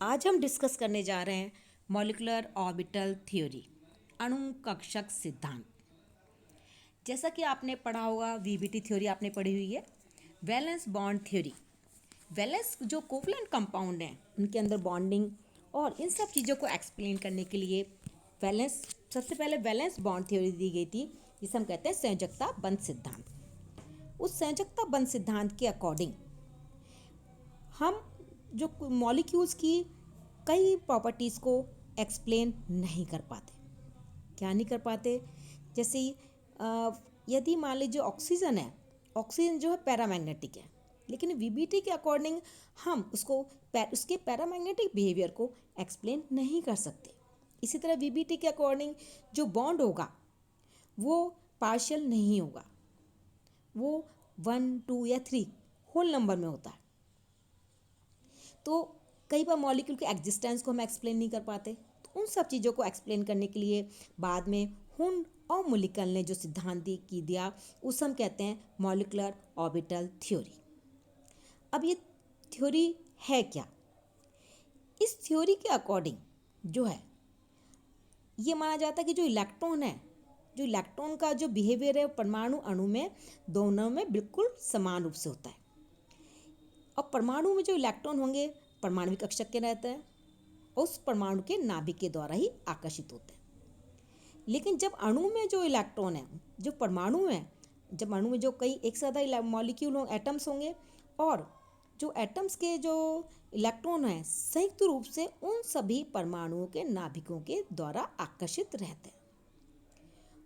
आज हम डिस्कस करने जा रहे हैं मॉलिक्यूलर ऑर्बिटल थ्योरी, अणु कक्षक सिद्धांत। जैसा कि आपने पढ़ा होगा, वीबीटी थ्योरी आपने पढ़ी हुई है। वैलेंस बॉन्ड थ्योरी, वैलेंस जो कोवलेंट कंपाउंड हैं उनके अंदर बॉन्डिंग और इन सब चीज़ों को एक्सप्लेन करने के लिए वैलेंस सबसे पहले वैलेंस बॉन्ड थ्योरी दी गई थी, जिसे हम कहते हैं संयोजकता बंध सिद्धांत। उस संयोजकता बंध सिद्धांत के अकॉर्डिंग हम जो मॉलिक्यूल्स की कई प्रॉपर्टीज़ को एक्सप्लेन नहीं कर पाते। क्या नहीं कर पाते? जैसे यदि मान लीजिए ऑक्सीजन है, ऑक्सीजन जो है पैरामैग्नेटिक है, लेकिन वीबीटी के अकॉर्डिंग हम उसके पैरामैग्नेटिक बिहेवियर को एक्सप्लेन नहीं कर सकते। इसी तरह वीबीटी के अकॉर्डिंग जो बॉन्ड होगा वो पार्शियल नहीं होगा, वो 1, 2 या 3 होल नंबर में होता है। तो कई बार मॉलिक्यूल के एग्जिस्टेंस को हम एक्सप्लेन नहीं कर पाते। तो उन सब चीज़ों को एक्सप्लेन करने के लिए बाद में हुन और मुलिकल ने जो सिद्धांत दिया उसे हम कहते हैं मॉलिक्यूलर ऑर्बिटल थ्योरी। अब ये थ्योरी है क्या? इस थ्योरी के अकॉर्डिंग जो है ये माना जाता है कि जो इलेक्ट्रॉन का जो बिहेवियर है परमाणु अणु में दोनों में बिल्कुल समान रूप से होता है। और परमाणु में जो इलेक्ट्रॉन होंगे परमाणु कक्षक के रहते हैं, उस परमाणु के नाभिक के द्वारा ही आकर्षित होते हैं। लेकिन जब अणु में जो इलेक्ट्रॉन है, जो परमाणु है, जब अणु में जो कई एक से ज़्यादा मॉलिक्यूल होंगे, एटम्स होंगे, और जो एटम्स के जो इलेक्ट्रॉन हैं संयुक्त रूप से उन सभी परमाणुओं के नाभिकों के द्वारा आकर्षित रहते हैं।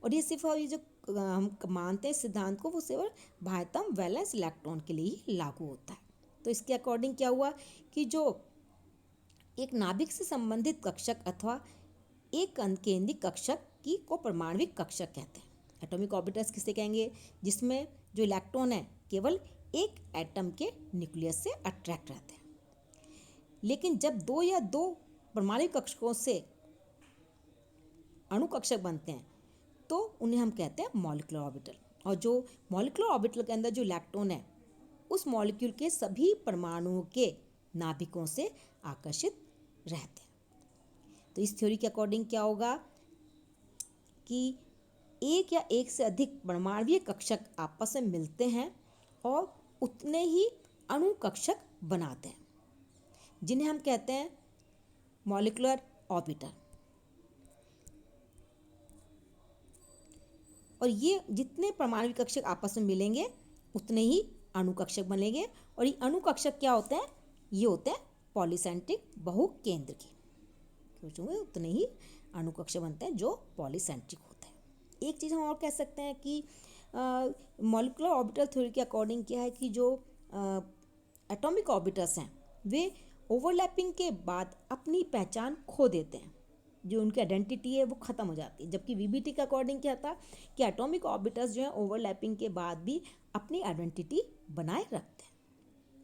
और ये सिर्फ ये जो हम मानते हैं सिद्धांत को, वो सिर्फ बाह्यतम वैलेंस इलेक्ट्रॉन के लिए ही लागू होता है। तो इसके अकॉर्डिंग क्या हुआ कि जो एक नाभिक से संबंधित कक्षक अथवा एक केंद्रीय कक्षक की को परमाणविक कक्षक कहते हैं। एटॉमिक ऑर्बिटल्स किसे कहेंगे? जिसमें जो इलेक्ट्रॉन है केवल एक एटम के न्यूक्लियस से अट्रैक्ट रहते हैं। लेकिन जब दो या दो परमाणविक कक्षकों से अणु कक्षक बनते हैं तो उन्हें हम कहते हैं मॉलिक्यूलर ऑर्बिटल। और जो मॉलिक्यूलर ऑर्बिटल के अंदर जो इलेक्ट्रॉन है उस मॉलिक्यूल के सभी परमाणुओं के नाभिकों से आकर्षित रहते हैं। तो इस थ्योरी के अकॉर्डिंग क्या होगा कि एक या एक से अधिक परमाणुीय कक्षक आपस में मिलते हैं और उतने ही अणु कक्षक बनाते हैं, जिन्हें हम कहते हैं मॉलिक्यूलर ऑर्बिटल। और ये जितने परमाणु कक्षक आपस में मिलेंगे उतने ही अणु कक्षक बनेंगे। और ये अणु कक्षक क्या होते हैं? ये होते हैं पॉलीसेंट्रिक बहुकेंद्र के। सोचोगे उतने ही अणु कक्षक बनते हैं जो पॉलीसेंट्रिक होते हैं। एक चीज़ हम और कह सकते हैं कि मॉलिक्यूलर ऑर्बिटल थ्योरी के अकॉर्डिंग क्या है कि जो एटॉमिक ऑर्बिटल्स हैं वे ओवरलैपिंग के बाद अपनी पहचान खो देते हैं, जो उनकी आइडेंटिटी है वो ख़त्म हो जाती है। जबकि वीबीटी के अकॉर्डिंग क्या था कि एटॉमिक ऑर्बिटल्स जो है ओवरलैपिंग के बाद भी अपनी आइडेंटिटी बनाए रखते हैं।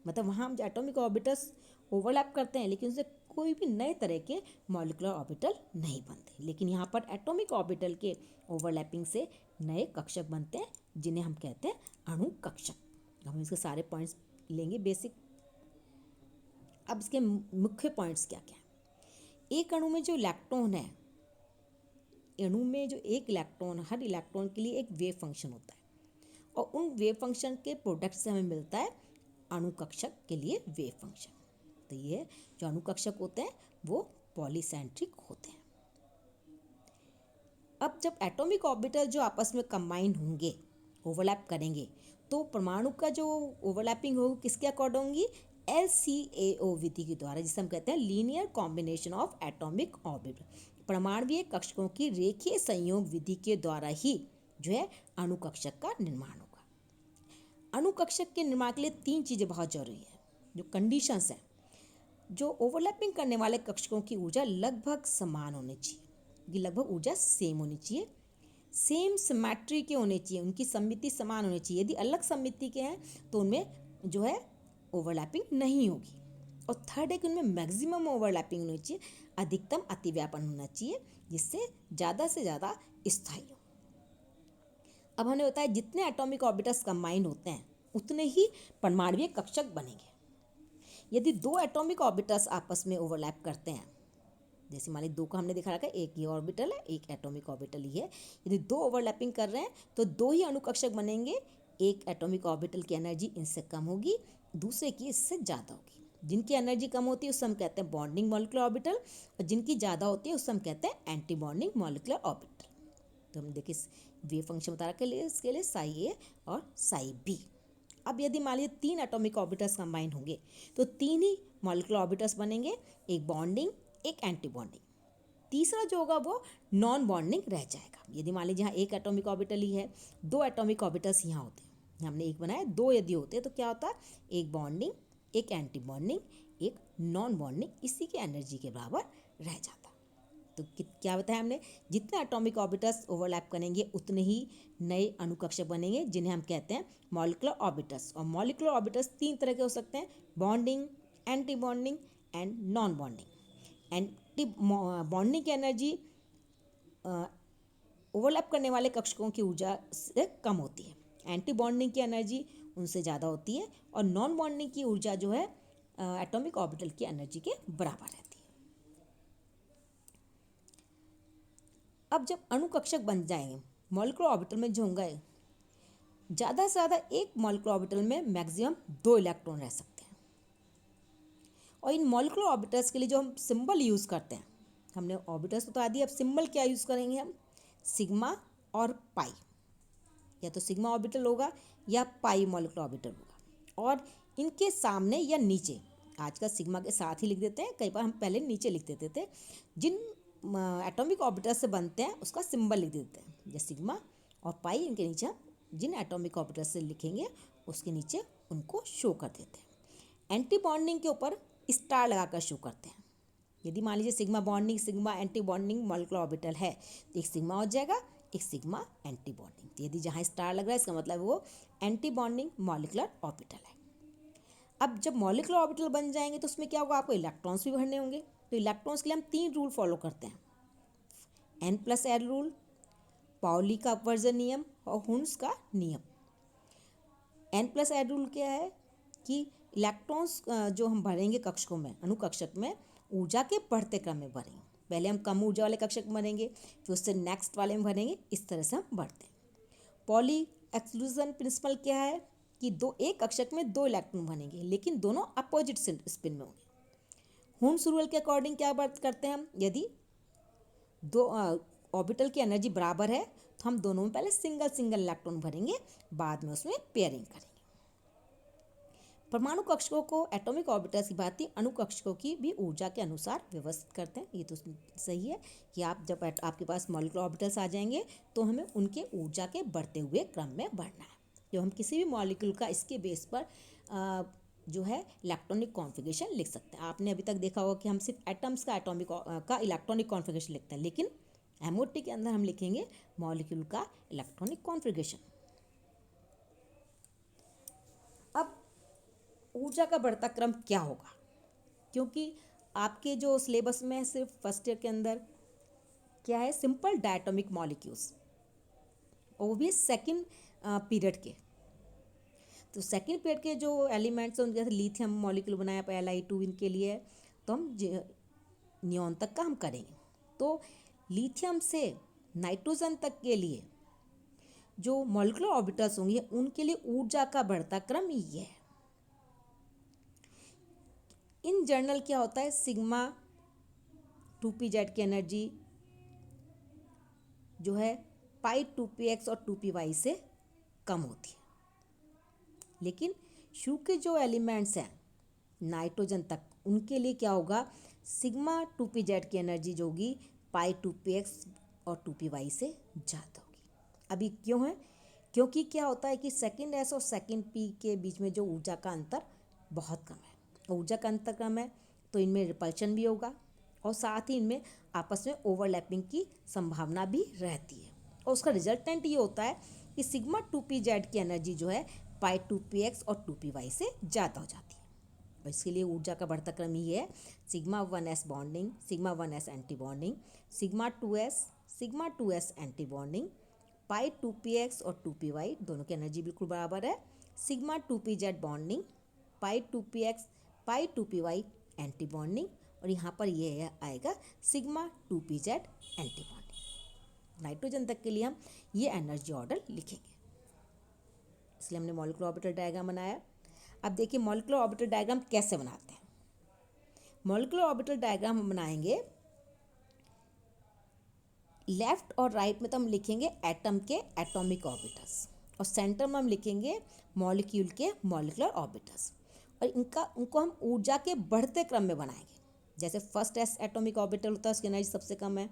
मतलब वहाँ हम जो एटॉमिक ऑर्बिटल्स ओवरलैप करते हैं लेकिन उससे कोई भी नए तरह के मॉलिक्यूलर ऑर्बिटल नहीं बनते। लेकिन यहाँ पर एटॉमिक ऑर्बिटल के ओवरलैपिंग से नए कक्षक बनते हैं, जिन्हें हम कहते हैं अणु कक्षक। हम इसके सारे पॉइंट्स लेंगे बेसिक। अब इसके मुख्य पॉइंट्स क्या क्या है? एक अणु में जो इलेक्ट्रॉन है, अणु में जो एक इलेक्ट्रॉन, हर इलेक्ट्रॉन के लिए एक वेव फंक्शन होता है और उन वेव फंक्शन के प्रोडक्ट से हमें मिलता है अणु कक्षक के लिए वेव फंक्शन। तो ये जो अणु कक्षक होते हैं वो पॉलीसेंट्रिक होते हैं। अब जब एटॉमिक ऑर्बिटल जो आपस में कंबाइन होंगे, ओवरलैप करेंगे, तो परमाणु का जो ओवरलैपिंग होगी किसके अकॉर्डिंग होगी? LCAO विधि के द्वारा, जिसे हम कहते हैं linear combination of atomic orbital. परमाणुीय कक्षकों की रेखीय संयोग विधि के द्वारा ही जो है अणु कक्षक का निर्माण होगा। अणु कक्षक के निर्माण के लिए 3 चीज़ें बहुत जरूरी है। जो कंडीशंस हैं, जो ओवरलैपिंग करने वाले कक्षकों की ऊर्जा लगभग समान होनी चाहिए, ये लगभग ऊर्जा सेम होनी चाहिए, सेम सिमेट्री के होने चाहिए, उनकी सममिति समान होनी चाहिए। यदि अलग सममिति के हैं तो उनमें जो है ओवरलैपिंग नहीं होगी। और थर्ड है कि उनमें मैक्सिमम ओवरलैपिंग होनी चाहिए, अधिकतम अतिव्यापन होना चाहिए, जिससे ज़्यादा से ज़्यादा स्थायी हो। अब हमने बताया जितने एटॉमिक ऑर्बिटल्स कंबाइन होते हैं उतने ही परमाणुीय कक्षक बनेंगे। यदि दो एटॉमिक ऑर्बिटल्स आपस में ओवरलैप करते हैं, जैसे मान लीजिए दो का हमने दिखा रखा है, एक ये ऑर्बिटल है, एक एटॉमिक ऑर्बिटल ही है, यदि दो ओवरलैपिंग कर रहे हैं तो दो ही अणुकक्षक बनेंगे। एक एटॉमिक ऑर्बिटल की एनर्जी इनसे कम होगी, दूसरे की इससे ज़्यादा होगी। जिनकी एनर्जी कम होती है उससे हम कहते हैं बॉन्डिंग मॉलिक्यूलर ऑर्बिटल, और जिनकी ज़्यादा होती है उससे हम कहते हैं एंटी बॉन्डिंग मॉलिक्यूलर ऑर्बिटल। तो हम देखिए वेव फंक्शन बता रखे लिए इसके लिए साई ए और साई बी। अब यदि मान लीजिए तीन एटॉमिक ऑर्बिटल्स कंबाइन होंगे तो तीन ही मॉलिक्यूलर ऑर्बिटल्स बनेंगे, एक बॉन्डिंग एक एंटी बॉन्डिंग, तीसरा जो होगा वो नॉन बॉन्डिंग रह जाएगा। यदि मान लीजिए यहाँ एक एटॉमिक ऑर्बिटल ही है, दो एटॉमिक ऑर्बिटल्स यहाँ होते हैं, हमने एक बनाया, दो यदि होते तो क्या होता है, एक बॉन्डिंग एक एंटी बॉन्डिंग एक नॉन बॉन्डिंग, इसी की एनर्जी के बराबर रह जाता। तो क्या बताया हमने, जितने एटॉमिक ऑर्बिटल्स ओवरलैप करेंगे उतने ही नए अणुकक्षक बनेंगे, जिन्हें हम कहते हैं मॉलिक्यूलर ऑर्बिटल्स। और मॉलिक्यूलर ऑर्बिटल्स तीन तरह के हो सकते हैं, bonding, anti bonding and non bonding. Anti bonding की एनर्जी ओवरलैप करने वाले कक्षकों की ऊर्जा से कम होती है, एंटी बॉन्डिंग की एनर्जी उनसे ज़्यादा होती है, और नॉन बॉन्डिंग की ऊर्जा जो है एटॉमिक ऑर्बिटल की एनर्जी के बराबर रहती है। अब जब अणुकक्षक बन जाएंगे मॉलिक्यूलर ऑर्बिटल में जो होंगे, ज़्यादा से ज़्यादा एक मॉलिक्यूलर ऑर्बिटल में मैक्सिमम 2 इलेक्ट्रॉन रह सकते हैं। और इन मॉलिक्यूलर ऑर्बिटल्स के लिए जो हम सिंबल यूज़ करते हैं, हमने ऑर्बिटल्स बता दिए, अब सिंबल क्या यूज़ करेंगे हम, सिग्मा और पाई। या तो सिग्मा ऑर्बिटल होगा या पाई मॉलिक्यूलर ऑर्बिटल होगा, और इनके सामने या नीचे, आजकल सिग्मा के साथ ही लिख देते हैं, कई बार हम पहले नीचे लिख देते थे, जिन एटॉमिक ऑर्बिटल से बनते हैं उसका सिंबल लिख देते हैं, जैसे सिग्मा और पाई, इनके नीचे जिन एटॉमिक ऑर्बिटल से लिखेंगे उसके नीचे उनको शो कर देते हैं। एंटी बॉन्डिंग के ऊपर स्टार लगाकर शो करते हैं। यदि मान लीजिए sigma bonding sigma anti bonding molecular orbital है तो एक सिग्मा हो जाएगा, एक सिग्मा एंटी बॉन्डिंग। तो यदि जहाँ स्टार लग रहा है इसका मतलब वो एंटी बॉन्डिंग मॉलिक्यूलर ऑर्बिटल है। अब जब मॉलिक्यूलर ऑर्बिटल बन जाएंगे तो उसमें क्या होगा, आपको इलेक्ट्रॉन्स भी भरने होंगे। तो इलेक्ट्रॉन्स के लिए हम 3 रूल फॉलो करते हैं, N+L रूल, पाउली का अपवर्जन नियम और हुन्स का नियम। N+L रूल क्या है कि इलेक्ट्रॉन्स जो हम भरेंगे कक्षकों में, अणुकक्षक में, ऊर्जा के बढ़ते क्रम में भरेंगे। पहले हम कम ऊर्जा वाले कक्षक में भरेंगे, फिर उससे नेक्स्ट वाले में भरेंगे, इस तरह से हम बढ़ते हैं। पॉली एक्सक्लूजन प्रिंसिपल क्या है कि एक कक्षक में 2 इलेक्ट्रॉन बनेंगे लेकिन दोनों अपोजिट स्पिन में होंगे। हुन्स रूल के अकॉर्डिंग क्या बात करते हैं हम, यदि दो ऑर्बिटल की एनर्जी बराबर है तो हम दोनों में पहले सिंगल सिंगल इलेक्ट्रॉन भरेंगे, बाद में उसमें पेयरिंग करेंगे। परमाणु कक्षकों को एटॉमिक ऑर्बिटल्स की भांति अणु कक्षकों की भी ऊर्जा के अनुसार व्यवस्थित करते हैं। ये तो सही है कि आप जब आपके पास मॉलिक्यूलर ऑर्बिटल्स आ जाएंगे तो हमें उनके ऊर्जा के बढ़ते हुए क्रम में बढ़ना है। जब हम किसी भी मॉलिक्यूल का इसके बेस पर जो है इलेक्ट्रॉनिक कॉन्फ़िगरेशन लिख सकते हैं। आपने अभी तक देखा होगा कि हम सिर्फ एटम्स का का इलेक्ट्रॉनिक कॉन्फ़िगरेशन लिखते हैं, लेकिन एमओटी के अंदर हम लिखेंगे मॉलिक्यूल का इलेक्ट्रॉनिक कॉन्फ़िगरेशन। अब ऊर्जा का बढ़ता क्रम क्या होगा, क्योंकि आपके जो सिलेबस में सिर्फ फर्स्ट ईयर के अंदर क्या है, सिंपल डायटोमिक मॉलिक्यूल्स, और वो भी सेकेंड पीरियड के। तो सेकेंड पीरियड के जो एलिमेंट्स हैं उनके जैसे लिथियम मॉलिक्यूल बनाया Li2 इनके लिए, तो हम नियॉन तक का हम करेंगे। तो लिथियम से नाइट्रोजन तक के लिए जो मॉलिक्यूलर ऑर्बिटल्स होंगे उनके लिए ऊर्जा का बढ़ता क्रम ये है। इन जनरल क्या होता है, सिग्मा 2pz की एनर्जी जो है पाई 2px और 2py से कम होती है, लेकिन शुरू के जो एलिमेंट्स हैं नाइट्रोजन तक उनके लिए क्या होगा, सिग्मा 2pz की एनर्जी जो होगी पाई 2px और 2py से ज़्यादा होगी। अभी क्यों है, क्योंकि क्या होता है कि सेकेंड एस और सेकेंड पी के बीच में जो ऊर्जा का अंतर बहुत कम है। ऊर्जा का अंतर कम है तो इनमें रिपल्शन भी होगा और साथ ही इनमें आपस में ओवरलैपिंग की संभावना भी रहती है, और उसका रिजल्टेंट ये होता है कि सिग्मा 2pz की एनर्जी जो है पाई 2px और 2py से ज़्यादा हो जाती है। और इसके लिए ऊर्जा का बढ़ता क्रम ये है, sigma 1s bonding, sigma 1s anti bonding, sigma 2s anti bonding, pi 2px और 2py दोनों की एनर्जी बिल्कुल बराबर है, sigma 2pz bonding, pi 2px pi 2p y anti bonding, और यहाँ पर ये आएगा sigma 2pz anti bonding. Nitrogen तक के लिए हम ये एनर्जी ऑर्डर लिखेंगे, इसलिए हमने मॉलिक्यूलर ऑर्बिटल डायग्राम बनाया। अब देखिए मॉलिक्यूलर ऑर्बिटल डायग्राम कैसे बनाते हैं। मॉलिक्यूलर ऑर्बिटल डायग्राम हम बनाएंगे, लेफ्ट और राइट में तो हम लिखेंगे एटम के एटॉमिक ऑर्बिटल्स, और सेंटर में हम लिखेंगे मॉलिक्यूल के मॉलिक्यूलर ऑर्बिटल्स, और उनको हम ऊर्जा के बढ़ते क्रम में बनाएंगे। जैसे फर्स्ट एस एटॉमिक ऑर्बिटल होता है, उसकी एनर्जी सबसे कम है,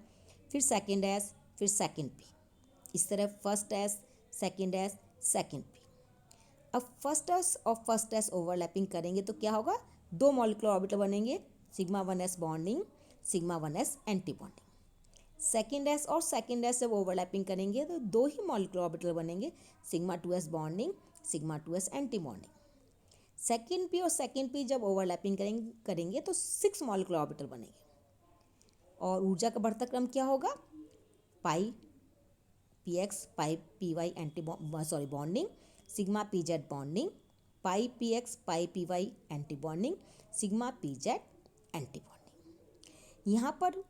फिर सेकेंड एस, फिर सेकेंड पी, इस तरह first S, second S, second P. अब फर्स्ट एस और फर्स्ट एस ओवरलैपिंग करेंगे तो क्या होगा, दो मॉलिक्यूलर ऑर्बिटल बनेंगे, sigma 1s bonding, sigma 1s anti bonding. Second S और सेकेंड एस जब ओवरलैपिंग करेंगे तो दो ही मॉलिक्यूलर ऑर्बिटल बनेंगे, sigma 2s bonding, sigma 2s anti bonding. Second P और सेकेंड पी जब ओवरलैपिंग करेंगे तो 6 मॉलिक्यूलर ऑर्बिटल बनेंगे, और ऊर्जा का बढ़ता क्रम क्या होगा, pi px, pi py anti bonding, sigma pz bonding, pi px, pi py anti bonding, sigma pz anti bonding. यहाँ पर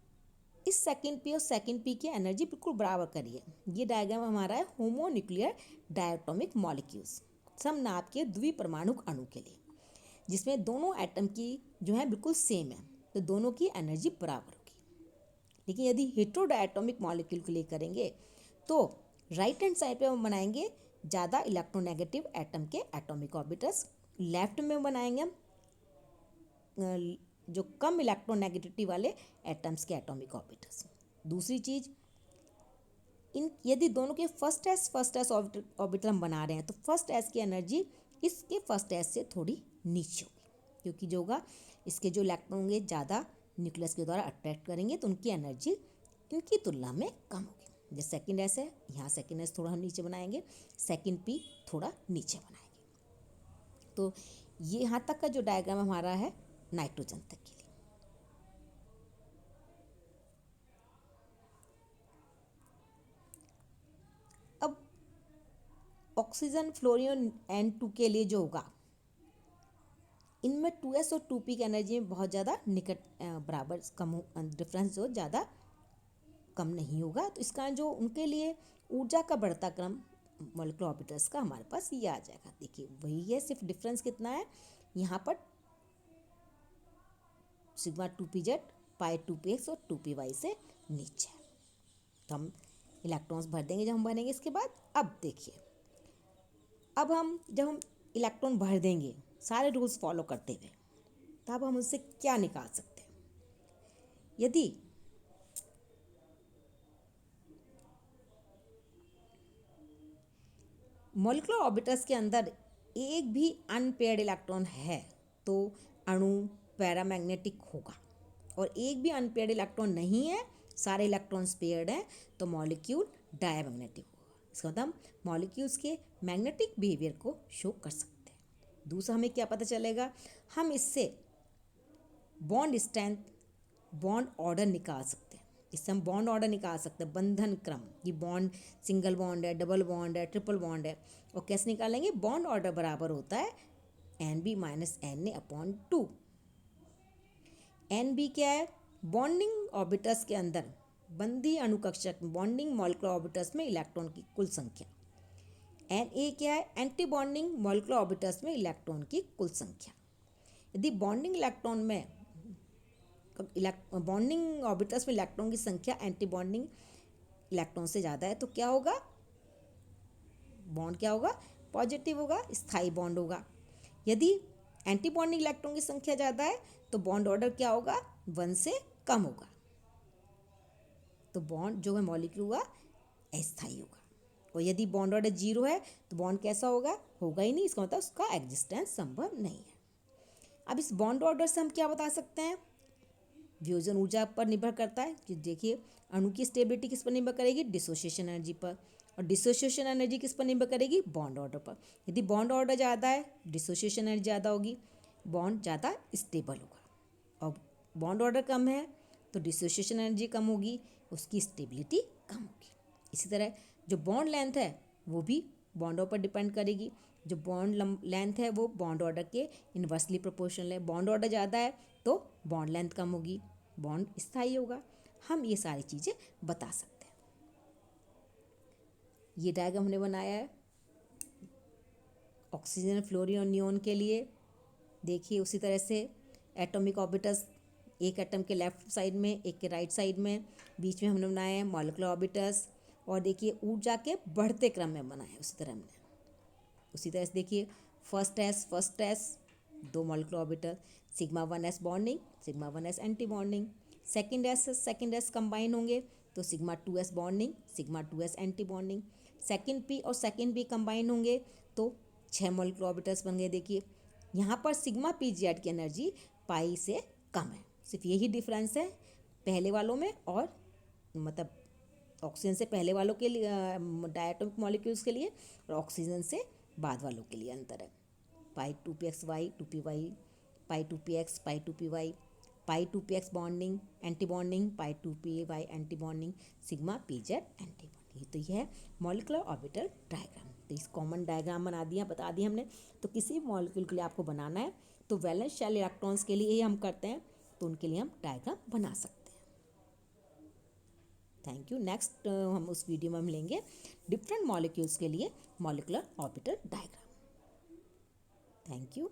इस सेकेंड पी और सेकेंड पी की एनर्जी बिल्कुल बराबर करिए। ये डायग्राम हमारा है होमोन्यूक्लियर डायटोमिक मॉलिक्यूल्स, समनाप के द्विपरमाणुक अणु के लिए, जिसमें दोनों एटम की जो है बिल्कुल सेम है, तो दोनों की एनर्जी बराबर होगी। लेकिन यदि हेटेरोडायटोमिक मॉलिक्यूल के लिए करेंगे तो राइट हैंड साइड पे हम बनाएंगे ज़्यादा इलेक्ट्रोनेगेटिव एटम के एटॉमिक ऑर्बिटल्स, लेफ्ट में बनाएंगे हम जो कम इलेक्ट्रोनेगेटिविटी वाले एटम्स के एटॉमिक ऑर्बिटल्स। दूसरी चीज़, इन यदि दोनों के फर्स्ट एस ऑर्बिटल हम बना रहे हैं तो फर्स्ट एस की एनर्जी इसके फर्स्ट एस से थोड़ी नीचे होगी, क्योंकि जो होगा इसके जो इलेक्ट्रॉन होंगे ज़्यादा न्यूक्लियस के द्वारा अट्रैक्ट करेंगे तो उनकी एनर्जी इनकी तुलना में कम होगी। जैसे सेकेंड एस है, यहाँ सेकेंड एस थोड़ा हम नीचे बनाएंगे, सेकेंड पी थोड़ा नीचे बनाएंगे। तो ये यहाँ तक का जो डायग्राम हमारा है नाइट्रोजन तक के लिए। अब ऑक्सीजन, फ्लोरीन N2 के लिए जो होगा, इनमें 2s और 2p की एनर्जी में बहुत ज़्यादा निकट बराबर कम डिफरेंस जो ज़्यादा कम नहीं होगा, तो इसका जो उनके लिए ऊर्जा का बढ़ता क्रम मॉलिक्यूलर ऑर्बिटल्स का हमारे पास ये आ जाएगा। देखिए वही है, सिर्फ डिफरेंस कितना है, यहाँ पर सिग्मा 2pz, पाई 2px और 2py से नीचे है। तो हम इलेक्ट्रॉन्स भर देंगे जब हम भरेंगे इसके बाद। अब देखिए, अब हम जब हम इलेक्ट्रॉन भर देंगे सारे रूल्स फॉलो करते हुए, तब हम उससे क्या निकाल सकते हैं। यदि मॉलिक्यूलर ऑर्बिटल्स के अंदर एक भी अनपेयर्ड इलेक्ट्रॉन है तो अणु पैरामैग्नेटिक होगा, और एक भी अनपेयर्ड इलेक्ट्रॉन नहीं है, सारे इलेक्ट्रॉन्स पेयर्ड हैं, तो मॉलिक्यूल डायमैग्नेटिक होगा। इसका मतलब हम मॉलिक्यूल्स के मैग्नेटिक बिहेवियर को शो कर सकते हैं। दूसरा हमें क्या पता चलेगा, हम इससे बॉन्ड स्ट्रेंथ, बॉन्ड ऑर्डर निकाल सकते हैं। इससे हम बॉन्ड ऑर्डर निकाल सकते हैं, बंधन क्रम, ये बॉन्ड सिंगल बॉन्ड है, डबल बॉन्ड है, ट्रिपल बॉन्ड है, और कैसे निकालेंगे, बॉन्ड ऑर्डर बराबर होता है NB माइनस Na/2। NB क्या है, बॉन्डिंग ऑर्बिटल्स के अंदर बंधी अणुकक्षक बॉन्डिंग मॉलिक्यूलर ऑर्बिटल्स में इलेक्ट्रॉन की कुल संख्या। Na क्या है, एंटी बॉन्डिंग मॉलिक्यूलर ऑर्बिटल्स में इलेक्ट्रॉन की कुल संख्या। यदि बॉन्डिंग इलेक्ट्रॉन में बॉन्डिंग ऑर्बिटल्स में इलेक्ट्रॉन की संख्या एंटी बॉन्डिंग इलेक्ट्रॉन से ज़्यादा है तो क्या होगा, बॉन्ड क्या होगा, पॉजिटिव होगा, स्थायी बॉन्ड होगा। यदि एंटी बॉन्डिंग इलेक्ट्रॉन की संख्या ज़्यादा है तो बॉन्ड ऑर्डर क्या होगा, 1 से कम होगा, तो बॉन्ड जो है मॉलिक्यूल हुआ अस्थायी होगा। और यदि बॉन्ड ऑर्डर 0 है तो बॉन्ड कैसा होगा, होगा ही नहीं, इसका मतलब उसका एग्जिस्टेंस संभव नहीं है। अब इस बॉन्ड ऑर्डर से हम क्या बता सकते हैं, वियोजन ऊर्जा पर निर्भर करता है कि देखिए अणु की स्टेबिलिटी किस पर निर्भर करेगी, डिसोसिएशन एनर्जी पर, और डिसोसिएशन एनर्जी किस पर निर्भर करेगी, बॉन्ड ऑर्डर पर। यदि बॉन्ड ऑर्डर ज़्यादा है, डिसोसिएशन एनर्जी ज़्यादा होगी, बॉन्ड ज़्यादा स्टेबल होगा, और बॉन्ड ऑर्डर कम है तो डिसोसिएशन एनर्जी कम होगी, उसकी स्टेबिलिटी कम होगी। इसी तरह जो बॉन्ड लेंथ है वो भी बॉन्डों पर डिपेंड करेगी। जो बॉन्ड लेंथ है वो बॉन्ड ऑर्डर के इन्वर्सली प्रोपोर्शनल है। बॉन्ड ऑर्डर ज़्यादा है तो बॉन्ड लेंथ कम होगी, बॉन्ड स्थायी होगा। हम ये सारी चीज़ें बता सकते हैं। ये डायग्राम हमने बनाया है ऑक्सीजन, फ्लोरीन और नियोन के लिए। देखिए उसी तरह से एटॉमिक ऑर्बिटल्स, एक एटम के लेफ्ट साइड में, एक के राइट साइड में, बीच में हमने बनाया है मॉलिक्यूलर ऑर्बिटल्स। और देखिए ऊर्जा के बढ़ते क्रम में बनाया है उसी तरह हमने। उसी तरह से देखिए first S 2 molecular orbital, sigma 1s bonding, sigma 1s anti bonding. Second S combine होंगे तो sigma 2s bonding, sigma 2s anti bonding. Second P और सेकेंड बी कंबाइन होंगे तो 6 मॉलिक्यूलर ऑर्बिटल्स बन गए। देखिए यहाँ पर सिग्मा पी जेड की एनर्जी पाई से कम है, सिर्फ यही डिफरेंस है पहले वालों में और मतलब ऑक्सीजन से पहले वालों के लिए डायटोमिक मॉलिक्यूल्स के लिए और ऑक्सीजन से बाद वालों के लिए अंतर है। पाई 2px वाई 2py, पाई 2px पाई 2py, पाई 2px बॉन्डिंग एंटी बॉन्डिंग, पाई 2py anti bonding, sigma P Z anti bonding. तो यह है मॉलिक्यूलर ऑर्बिटल डायग्राम। तो इस कॉमन डायग्राम बता दिया हमने। तो किसी मॉलिक्यूल के लिए आपको बनाना है तो वैलेंस शेल इलेक्ट्रॉन्स के लिए ही हम करते हैं, तो उनके लिए हम डायग्राम बना सकते हैं। Thank you. नेक्स्ट हम उस वीडियो में हम लेंगे डिफरेंट मॉलिक्यूल्स के लिए molecular orbital diagram. Thank you.